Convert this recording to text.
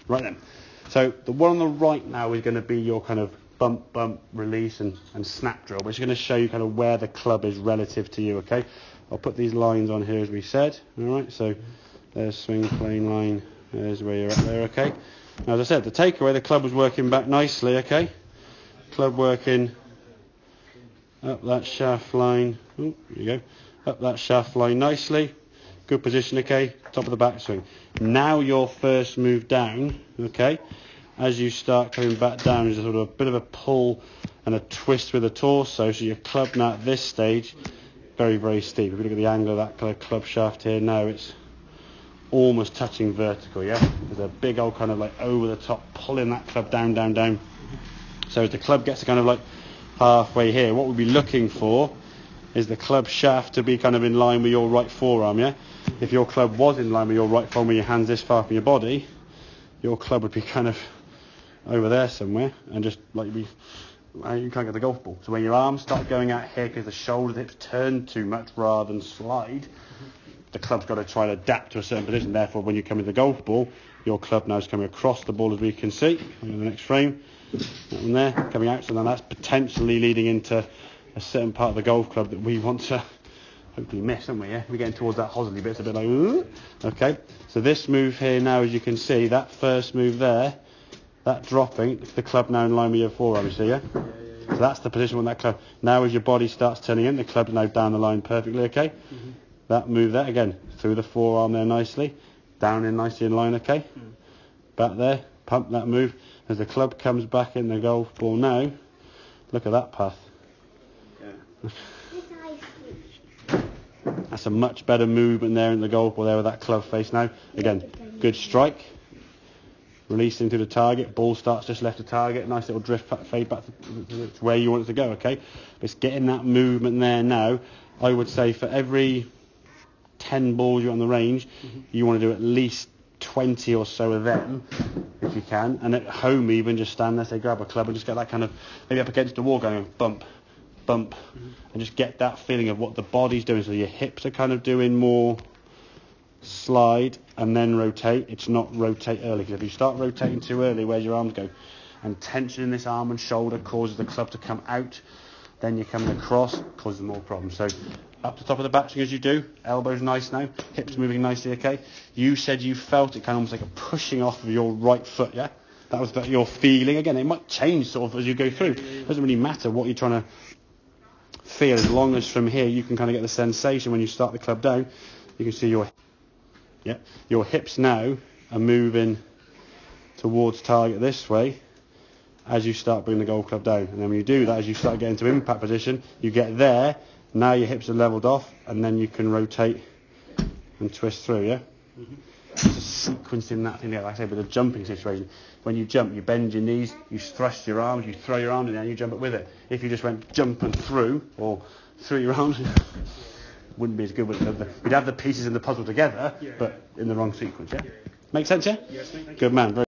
Right then. So the one on the right now is going to be your kind of bump, release and snap drill, which is going to show you kind of where the club is relative to you, okay? I'll put these lines on here as we said, alright? So there's swing plane line, there's where you're at there, okay? Now, as I said, the takeaway, the club was working back nicely, okay? Club working up that shaft line, oh, there you go, up that shaft line nicely, good position, okay? Top of the backswing. Now your first move down, okay? As you start coming back down, there's a sort of a bit of a pull and a twist with the torso, so your club now at this stage, very, very steep. If you look at the angle of that kind of club shaft here now, it's almost touching vertical, yeah? There's a big old kind of like over the top, pulling that club down, down, down. So as the club gets to kind of like halfway here, what we'll be looking for is the club shaft to be kind of in line with your right forearm, yeah? If your club was in line with your right forearm with your hands this far from your body, your club would be kind of over there somewhere, and just like you can't get the golf ball. So when your arms start going out here because the shoulder hips turn too much rather than slide, the club's got to try to adapt to a certain position. Therefore, when you come in the golf ball, your club now is coming across the ball, as we can see in the next frame. That one there coming out, so then that's potentially leading into a certain part of the golf club that we want to hopefully miss, aren't we? Yeah, we're getting towards that hosily bit. It's a bit like, ooh. Okay. So this move here now, as you can see, that first move there, that dropping, the club now in line with your forearm, you see, yeah? So that's the position when that club. Now as your body starts turning in, the club's now down the line perfectly, okay? Mm-hmm. That move there, again, through the forearm there nicely, down in nicely in line, okay? Mm. Back there, pump that move. As the club comes back in the golf ball now, look at that path. Yeah. That's a much better movement there in the golf ball there with that club face now. Again, good strike. Releasing to the target, ball starts just left the target, nice little drift fade back to where you want it to go, okay? But it's getting that movement there now. I would say for every 10 balls you're on the range, you want to do at least 20 or so of them, if you can. And at home even, just stand there, say grab a club and just get that kind of, maybe up against the wall going bump, and just get that feeling of what the body's doing. So your hips are kind of doing more slide and then rotate. It's not rotate early, because if you start rotating too early, where's your arms go? And tension in this arm and shoulder causes the club to come out, then you're coming across, causes more problems. So up the top of the backswing as you do, elbows nice now, hips moving nicely, okay? You said you felt it kind of almost like a pushing off of your right foot, yeah? That was your feeling. Again, it might change sort of as you go through. It doesn't really matter what you're trying to feel, as long as from here you can kind of get the sensation when you start the club down. You can see your hips now are moving towards target this way as you start bringing the golf club down. And then when you do that, as you start getting to impact position, you get there, now your hips are leveled off, and then you can rotate and twist through, yeah? Mm-hmm. Just sequencing that thing there, like I say, with a jumping situation. When you jump, you bend your knees, you thrust your arms, you throw your arms in, and you jump it with it. If you just went jump and through, or through your arms, wouldn't be as good. We'd have the pieces in the puzzle together, but in the wrong sequence, yeah? Make sense, yeah? Yes, mate, thank you. Good man.